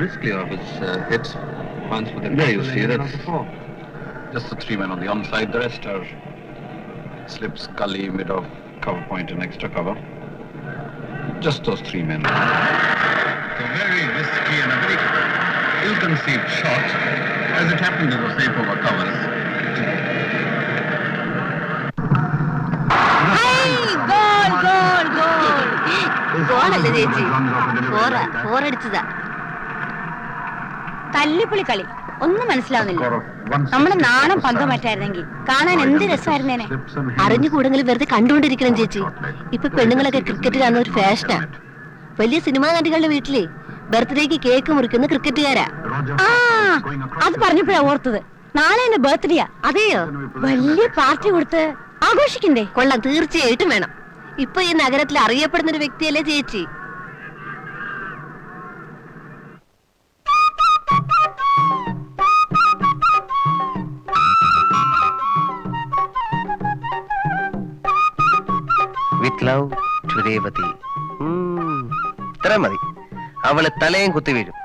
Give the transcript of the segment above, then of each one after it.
briskly off his hits once with the you see that's Just the 3 men on the onside. The rest are slips, gully, mid of cover point and extra cover. Just those 3 men. A very risky and a very ill-conceived shot. As it happened, it was safe over covers. തല്ലിപ്പൊളി കളി ഒന്നും മനസ്സിലാവുന്നില്ല. നമ്മുടെ നാണം പന്തം പറ്റായിരുന്നെങ്കിൽ കാണാൻ എന്ത് രസമായിരുന്നേനെ. അറിഞ്ഞുകൂടെങ്കിലും വെറുതെ കണ്ടുകൊണ്ടിരിക്കണം ചേച്ചി. ഇപ്പൊ പെണ്ണുങ്ങളൊക്കെ ക്രിക്കറ്റ് കാണുന്ന ഒരു ഫാഷനാ. വലിയ സിനിമാ നടികളുടെ വീട്ടിലെ ബർത്ത്ഡേക്ക് കേക്ക് മുറിക്കുന്ന ക്രിക്കറ്റുകാരാ. ആ അത് പറഞ്ഞപ്പോഴാ ഓർത്തത്. നാളെ എന്റെ ബർത്ത്ഡേയാ. അതെയോ? വലിയ പാർട്ടി കൊടുത്ത് ആഘോഷിക്കണ്ടേ? കൊള്ളാം, തീർച്ചയായിട്ടും വേണം. ഇപ്പൊ ഈ നഗരത്തിൽ അറിയപ്പെടുന്ന ഒരു വ്യക്തിയല്ലേ ചേച്ചി. With love to Revathi. ഇത്ര മതി. അവള് തലയും കുത്തി വീഴും.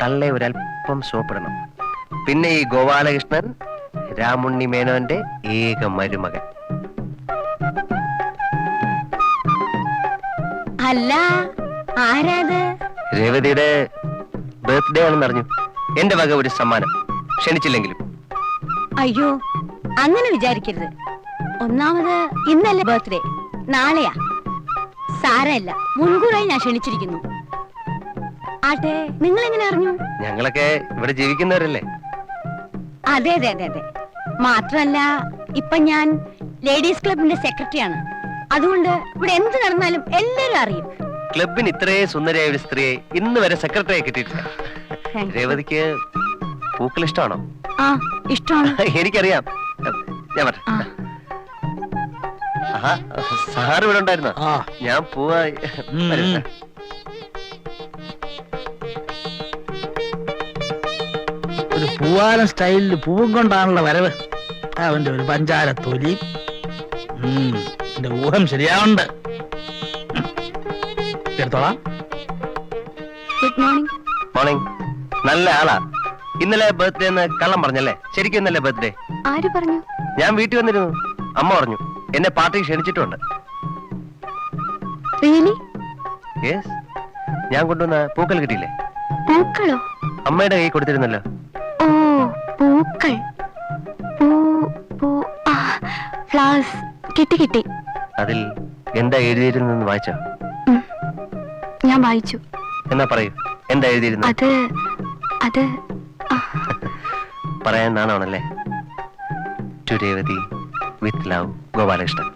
തള്ളെ ഒരല്പം സോപ്പിടണം. പിന്നെ ഈ ഗോപാലകൃഷ്ണൻ രാമുണ്ണി മേനോന്റെ ഏക മരുമകൻ. അല്ല, ആരാത്? രേവതിയുടെ ബർത്ത്ഡേ ആണെന്ന് അറിഞ്ഞു. എന്റെ വക ഒരു സമ്മാനം, ക്ഷണിച്ചില്ലെങ്കിലും. അയ്യോ, അങ്ങനെ വിചാരിക്കരുത്. ഒന്നാമത് ഇന്നല്ലേ ബർത്ത്ഡേ, നാളെയാ. സാരല്ല, മുൻകൂറായി ഞാൻ ക്ഷണിച്ചിരിക്കുന്നു. ആട്ടെ, നിങ്ങൾ എങ്ങനെ അറിഞ്ഞു? ഞങ്ങളൊക്കെ ഇവിടെ ജീവിക്കുന്നവരല്ലേ. അതെ അതെ അതെ അതെ. മാത്രല്ല, ഇപ്പൊ ഞാൻ ലേഡീസ് ക്ലബിന്റെ സെക്രട്ടറിയാണ്. അതുകൊണ്ട് ഇവിടെ എന്ത് നടന്നാലും എല്ലാരും അറിയും. ക്ലബിന് ഇത്രേ സുന്ദരിയായ ഒരു സ്ത്രീയെ ഇന്ന് വരെ സെക്രട്ടറിയെ കിട്ടിയിട്ടില്ല. രേവതിക്ക് പൂക്കൾ ഇഷ്ടമാണോ? ആ, ഇഷ്ടമാണ്. എനിക്കറിയാം. ഞാൻ പറ. സാറ് ഇവിടെ ഉണ്ടായിരുന്നോ? ഞാൻ പോവാ. ഒരു പൂവാലൻ സ്റ്റൈലിൽ പൂവും കൊണ്ടാണുള്ള വരവ്. അവന്റെ ഒരു പഞ്ചാര തൊലി. എന്റെ ഊഹം ശരിയാവുണ്ട്. എടുത്തോളാം. Good morning. മോർണിംഗ്. നല്ല ആളാ. ഇന്നലെ ബർത്ത്ഡേ എന്ന് കള്ളം പറഞ്ഞല്ലേ? ശരിക്കും ഇന്നലെ ബർത്ത്ഡേ. ആര് പറഞ്ഞു? ഞാൻ വീട്ടിൽ വന്നിരുന്നു. അമ്മ പറഞ്ഞു എന്നെ പാർട്ടി ക്ഷണിച്ചിട്ടുണ്ട്. യെസ്. ഞാൻ കൊണ്ടുവന്ന പൂക്കൾ കിട്ടിയില്ലേ? പൂക്കളോ? അമ്മയുടെ കൈ കൊടുത്തിരുന്നല്ലോ. ഓ, പൂക്കൾ. ഫ്ലവേഴ്സ്. കിട്ടി കിട്ടി. അതിൽ എന്താ എഴുതിയിരുന്നെന്ന് വായിച്ചോ? ഞാൻ വായിച്ചു. എന്നാ പറയൂ, എന്താ എഴുതിയിരുന്നത്? അത് പറയാൻ നാണാണല്ലേ? To Revathi with love, Gopalakrishnan.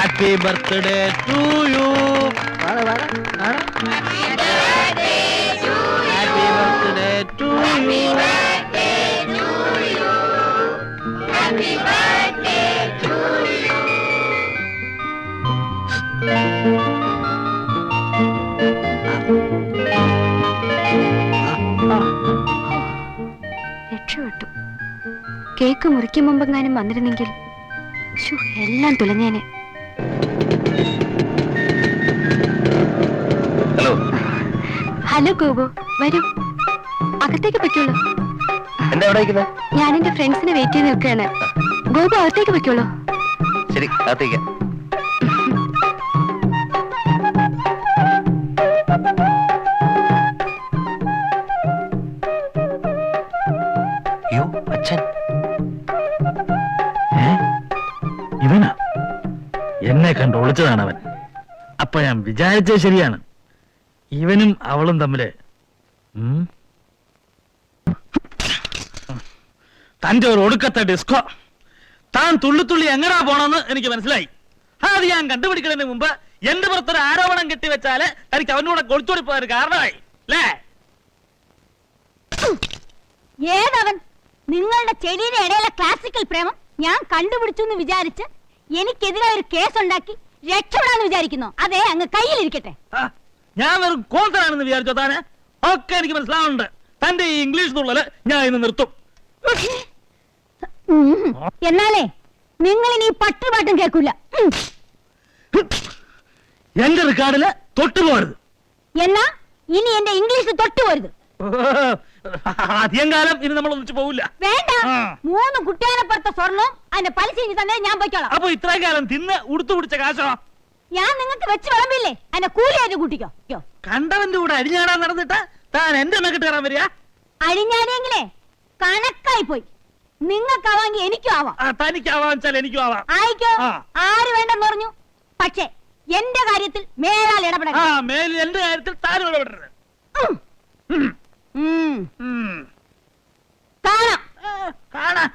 Happy birthday to you. Happy birthday to you. Happy birthday to you. Happy birthday to you. രക്ഷപ്പെട്ടു. കേക്ക് മുറിക്കും മുമ്പെങ്ങാനും വന്നിരുന്നെങ്കിൽ എല്ലാം തുലഞ്ഞേനെ. ഹലോ. ഹലോ ഗോപു, വരൂ, അകത്തേക്ക് പൊയ്ക്കോളൂ. എന്താ എവിടെ ഇരിക്കുന്നത്? ഞാൻ എന്റെ ഫ്രണ്ട്സിനെ വെയിറ്റ് ചെയ്ത് നിൽക്കുകയാണ്. ഗോപു, അകത്തേക്ക് പൊയ്ക്കോളൂ. ശരി, അകത്തേക്ക്. അയ്യോ, അച്ഛൻ. ഇവനാ എന്നെ കണ്ട് ഒളിച്ചതാണ് അവൻ. അപ്പൊ ഞാൻ വിചാരിച്ചത് ശരിയാണ്. ഇവനും അവളും തമ്മില് തന്റെ ഒരു ഒടുക്കത്തെ ഡിസ്കോ. താൻ തുള്ളിത്തുള്ളി എങ്ങടാ പോണെന്ന് എനിക്ക് മനസ്സിലായി. അത് ഞാൻ കണ്ടുപിടിക്കുന്നതിന് മുമ്പ് എന്റെ പുറത്തൊരു ആരോപണം കെട്ടിവെച്ചാല് തനിക്ക് അവനോട് കൊളിച്ചോടി പോയ കാരണമായി അല്ലേ? ഏതവൻ? നിങ്ങളുടെ ചെടിയുടെ ഇടയിലെ ക്ലാസിക്കൽ പ്രേമം ഞാൻ കണ്ടുപിടിച്ചു എന്ന് വിചാരിച്ച് എനിക്കെതിരെ ഒരു കേസ് ഉണ്ടാക്കി രക്ഷപ്പെടാന്ന് വിചാരിക്കുന്നു. അതെ, അങ്ങ് കയ്യിലിരിക്കട്ടെ. ഞാൻ വെറും കോന്തനാണെന്ന് വിചാരിച്ചോ താനെ? ഒക്കെ എനിക്ക് മനസ്സിലാവുന്നുണ്ട്. തന്റെ ഈ ഇംഗ്ലീഷ് തുള്ളല് ഞാൻ ഇന്ന് നിർത്തും. എന്നാലേ നിങ്ങൾ ഇനി പട്ടുപാട്ടും കേൾക്കൂല. എന്റെ റെക്കോർഡില് തൊട്ടുപോകരുത്. എന്നാ ഇനി എന്റെ ഇംഗ്ലീഷ് തൊട്ടുപോരുത്. അധികം കാലം ഇനി നമ്മൾ ഒന്നിച്ചു പോവില്ല. വേണ്ട, 3 കുട്ടിയാനപ്പുറത്തെ സ്വർണ്ണം അതിന്റെ പലിശ ഇനി തന്നെ ഞാൻ പോയിക്കോളാം. അപ്പൊ ഇത്രയും കാലം തിന്ന് ഉടുത്തു പിടിച്ച കാശോ? ഞാൻ നിങ്ങൾക്ക് വെച്ച് വിളമ്പില്ലേ, അതിന്റെ കൂലിയായിട്ട് കൂട്ടിക്കോ. കണ്ടവന്റെ കൂടെ അരിഞ്ഞാടാൻ നടന്നിട്ട് താൻ എന്റെ മെക്കിട്ട് കയറാൻ വരിക? അഴിഞ്ഞാടെങ്കിലേ കണക്കായി പോയി. നിങ്ങൾക്കാവാമെങ്കിൽ എനിക്കും ആവാം. തനിക്കാവാൻ വെച്ചാൽ എനിക്കും ആവാം. ആയിക്കോ, ആര് വേണ്ടെന്ന് പറഞ്ഞു. പക്ഷേ എന്റെ കാര്യത്തിൽ മേലാൽ ഇടപെടണം. മേലിൽ എന്റെ കാര്യത്തിൽ താനും ഇടപെടരുത്. കാണാം.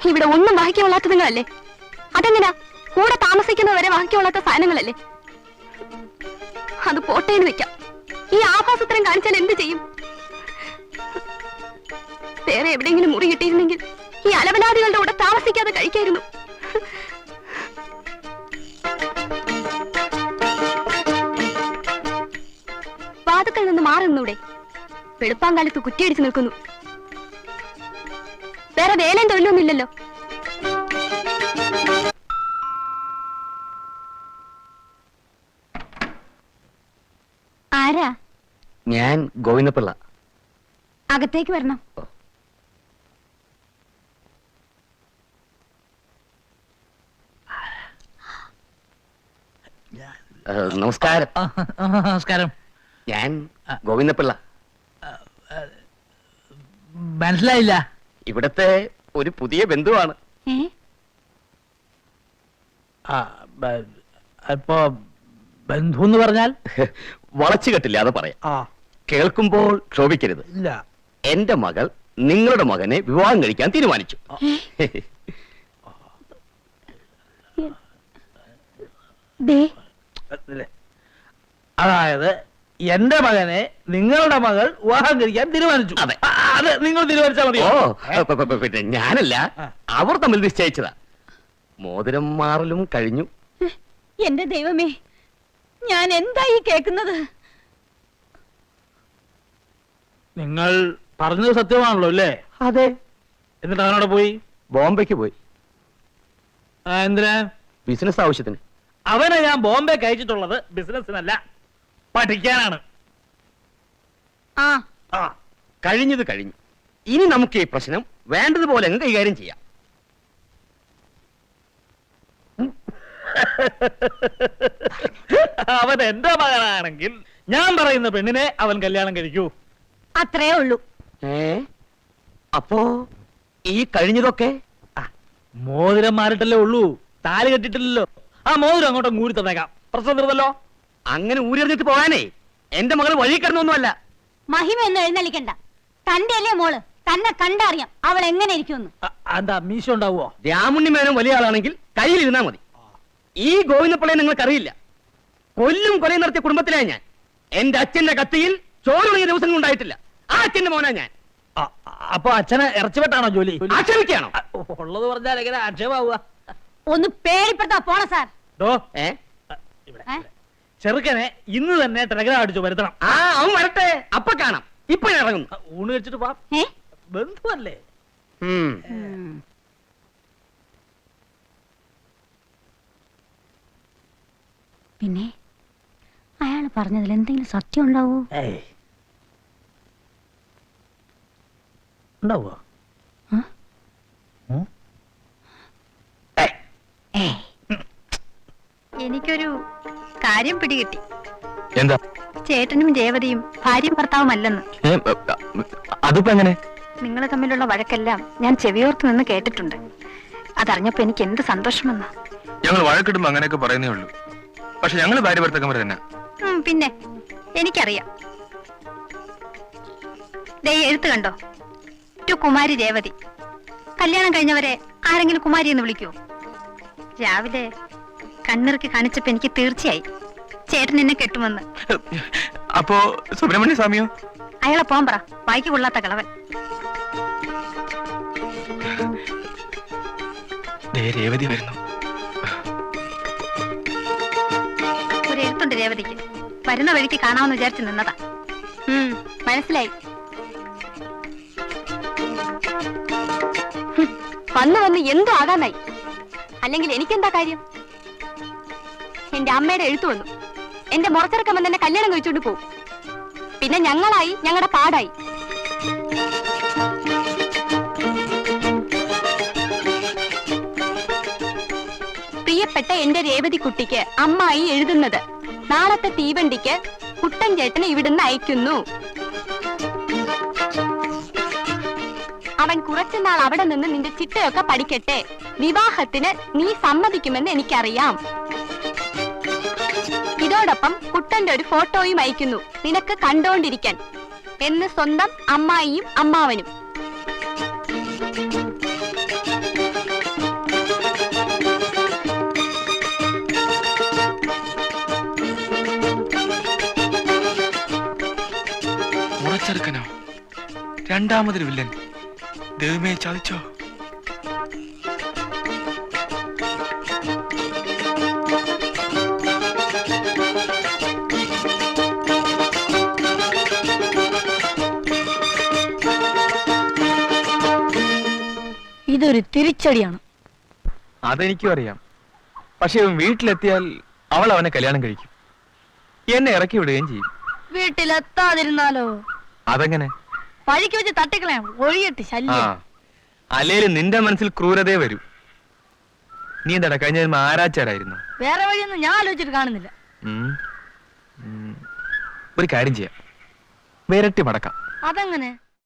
ഇവിടെ ഒന്നും വാങ്ങിക്കൊള്ളാത്ത നിങ്ങളല്ലേ? അതെങ്ങനാ? കൂടെ താമസിക്കുന്നവരെ വാങ്ങിക്കൊള്ളാത്ത സാധനങ്ങളല്ലേ? അത് പോട്ടേന്ന് വെക്കാം. ഈ ആഭാസത്തരം കാണിച്ചാൽ എന്ത് ചെയ്യും? വേറെ എവിടെയെങ്കിലും മുറി കിട്ടിയിരുന്നെങ്കിൽ ഈ അലവലാദികളുടെ കൂടെ താമസിക്കാതെ കഴിക്കായിരുന്നു. വാതുക്കളിൽ നിന്ന് മാറി നിന്നൂടെ? വെളുപ്പാങ്കാലത്ത് കുറ്റിയടിച്ചു നിൽക്കുന്നു. വേറെ വേലയും തൊഴിലൊന്നുമില്ലല്ലോ. ആരാ? ഞാൻ ഗോവിന്ദപിള്ള. അകത്തേക്ക് വരണം. നമസ്കാരം. നമസ്കാരം. ഞാൻ ഗോവിന്ദപിള്ള. മനസ്സിലായില്ല. ഇവിടത്തെ ഒരു പുതിയ ബന്ധുവാണ്. ഇപ്പോ ബന്ധു എന്ന് പറഞ്ഞാൽ വളച്ചു കെട്ടില്ലാതെ പറയാം. കേൾക്കുമ്പോൾ ക്ഷോഭിക്കരുത്. ഇല്ല. എന്റെ മകൾ നിങ്ങളുടെ മകനെ വിവാഹം കഴിക്കാൻ തീരുമാനിച്ചു. അതായത് എന്റെ മകനെ നിങ്ങളുടെ മകൾ വിവാഹം കഴിക്കാൻ തീരുമാനിച്ചു. അതെ. അത് നിങ്ങൾ തീരുമാനിച്ചാൽ മതിയോ? പിന്നെ ഞാനല്ല, അവർ തമ്മിൽ നിശ്ചയിച്ചതാ. മോതിരം മാറലും കഴിഞ്ഞു. എന്റെ ദൈവമേ, ഞാൻ എന്തായി കേൾക്കുന്നത്? നിങ്ങൾ പറഞ്ഞത് സത്യമാണല്ലോ അല്ലേ? അതെ. എന്നിട്ട് അവനോട് പോയി? ബോംബെക്ക് പോയി. എന്തിനാ? ബിസിനസ് ആവശ്യത്തിന്. അവനെ ഞാൻ ബോംബെ കഴിച്ചിട്ടുള്ളത് ബിസിനസ്സിനല്ല, പഠിക്കാനാണ്. കഴിഞ്ഞത് കഴിഞ്ഞു. ഇനി നമുക്ക് ഈ പ്രശ്നം വേണ്ടതുപോലെ അങ്ങ് കൈകാര്യം ചെയ്യാം. അവൻ എന്റെ മകനാണെങ്കിൽ ഞാൻ പറയുന്ന പെണ്ണിനെ അവൻ കല്യാണം കഴിക്കൂ. അത്രേ ഉള്ളൂ. അപ്പോ ഈ കഴിഞ്ഞതൊക്കെ മോതിരം മാറിട്ടല്ലേ ഉള്ളൂ, താലി കെട്ടിട്ടില്ലല്ലോ. ആ മോതിരം അങ്ങോട്ടും കൂടി തന്നേക്കാം, പ്രശ്നം തീർന്നല്ലോ. അങ്ങനെ ഊരിറിഞ്ഞിട്ട് പോകാനേ എന്റെ മകൾ വഴി കിടന്നൊന്നുമല്ല. മഹിമ എന്ന് എഴുന്നള്ളിക്കണ്ട. തന്റെ അല്ലേ മോള്, തന്നെ കണ്ടറിയാം അവൾ എങ്ങനെ ഇരിക്കുമെന്ന്. എന്താ മീശ ഉണ്ടാവോ? രാമുണ്ണി മേനോൻ വലിയ ആളാണെങ്കിൽ കയ്യിലിരുന്നാ മതി. ഈ ഗോവിന്ദപ്പിള്ളയെ നിങ്ങൾക്കറിയില്ല. കൊല്ലും കൊലയും നടത്തിയ കുടുംബത്തിലായി ഞാൻ. എന്റെ അച്ഛന്റെ കത്തിയിൽ ചോറുണങ്ങിയ ദിവസങ്ങൾ ഉണ്ടായിട്ടില്ല. ആ അച്ഛന്റെ മോനാ ഞാൻ. അപ്പൊ അച്ഛന് ഇറച്ചിപ്പെട്ടാണോ ജോലി? ആക്ഷേപിക്കാണോ? ഉള്ളത് പറഞ്ഞാൽ എങ്ങനെ ആക്ഷേപാവുക? ഒന്ന് പേടിപ്പെടുത്താ പോണ സാർ. ചെറുക്കനെ ഇന്ന് തന്നെ ടെലഗ്രാം അടിച്ചു വരുത്തണം. അവൻ വരട്ടെ, അപ്പൊ കാണാം. ഇപ്പൊ ഞാൻ ഇറങ്ങുന്നു. ഊണ് കഴിച്ചിട്ട് പോവാം. ബന്ധുവല്ലേ? പിന്നെ അയാൾ പറഞ്ഞതിൽ എന്തെങ്കിലും സത്യം ഉണ്ടാവോ? ഉണ്ടാവോ? എനിക്കൊരു കാര്യം പിടികിട്ടി. എന്താ? ചേട്ടനും രേവതിയും ഭാര്യയും ഭർത്താവുമല്ലെന്ന്. അതിപ്പോ എങ്ങനെ? നിങ്ങൾ തമ്മിലുള്ള വഴക്കെല്ലാം ഞാൻ ചെവിയോർത്ത് നിന്ന് കേട്ടിട്ടുണ്ട്. അതറിഞ്ഞപ്പോ എനിക്ക് എന്ത് സന്തോഷമെന്നാ. ഞങ്ങൾ വഴക്കിടുമ്പോ അങ്ങനെയൊക്കെ പറയുന്നേ ഉള്ളൂ. പക്ഷെ ഞങ്ങൾ ഭാര്യ ഭർത്താക്കന്മാർ തന്നെ. പിന്നെ എനിക്കറിയാം. ദേ എഴുത്ത് കണ്ടോ? ടു കുമാരി രേവതി. കല്യാണം കഴിഞ്ഞവരെ ആരെങ്കിലും കുമാരി എന്ന് വിളിക്കൂ? രാവിലെ കണ്ണിറുക്കി കാണിച്ചപ്പോ എനിക്ക് തീർച്ചയായി ചേട്ടൻ എന്നെ കെട്ടുമെന്ന്. അപ്പോ സുബ്രഹ്മണ്യ സ്വാമിയോ? അയാളെ പോകാൻ പറ, വായിക്ക് കൊള്ളാത്ത കളവൻ. രേവതി വരുന്നു. ഒരു എഴുത്തുണ്ട് രേവതിക്ക്. വരുന്ന വഴിക്ക് കാണാമെന്ന് വിചാരിച്ചു നിന്നതാ. മനസ്സിലായി. വന്ന് വന്ന് എന്തോ ആകാനായി. അല്ലെങ്കിൽ എനിക്കെന്താ കാര്യം? എന്റെ അമ്മയുടെ എഴുത്തു വന്നു. എന്റെ മുറച്ചിറക്കം വന്ന് എന്നെ കല്യാണം കഴിച്ചോണ്ട് പോകും. പിന്നെ ഞങ്ങളായി, ഞങ്ങളുടെ പാടായി. പ്രിയപ്പെട്ട എന്റെ രേവതി കുട്ടിക്ക് അമ്മായി എഴുതുന്നത്, നാളത്തെ തീവണ്ടിക്ക് കുട്ടൻ ചേട്ടനെ ഇവിടുന്ന് അയക്കുന്നു. അവൻ കുറച്ചുനാൾ അവിടെ നിന്ന് നിന്റെ ചിട്ടയൊക്കെ പഠിക്കട്ടെ. വിവാഹത്തിന് നീ സമ്മതിക്കുമെന്ന് എനിക്കറിയാം. ഇതോടൊപ്പം കുട്ടന്റെ ഒരു ഫോട്ടോയും അയക്കുന്നു, നിനക്ക് കണ്ടോണ്ടിരിക്കാൻ എന്ന് സ്വന്തം അമ്മായിയും അമ്മാവനും. മുറച്ചെറുക്കനോ? രണ്ടാമതൊരു വില്ലൻ. ദൈവമേ, ചതിച്ചോ? ഇതൊരു തിരിച്ചടിയാണ്. അതെനിക്കും അറിയാം. പക്ഷെ വീട്ടിലെത്തിയാൽ അവൾ അവനെ കല്യാണം കഴിക്കും, എന്നെ ഇറക്കി വിടുകയും ചെയ്യും. വീട്ടിലെത്താതിരുന്നാലോ? അതെങ്ങനെ? വഴിക്ക് വെച്ച് തട്ടിക്കളയാം, ഒഴിയിട്ട് ശല്യം. അല്ലേലും നിന്റെ മനസ്സിൽ ക്രൂരതയെ വരൂ. നീ എന്താടാ കഴിഞ്ഞ ജന്മം ആരാച്ചാരായിരുന്നു? വേറെ വഴിയൊന്നും ഞാൻ ആലോചിച്ചിട്ട് കാണുന്നില്ല. ഒരു കാര്യം ചെയ്യാം, വിരട്ടി മടക്കാം. അതെങ്ങനെ?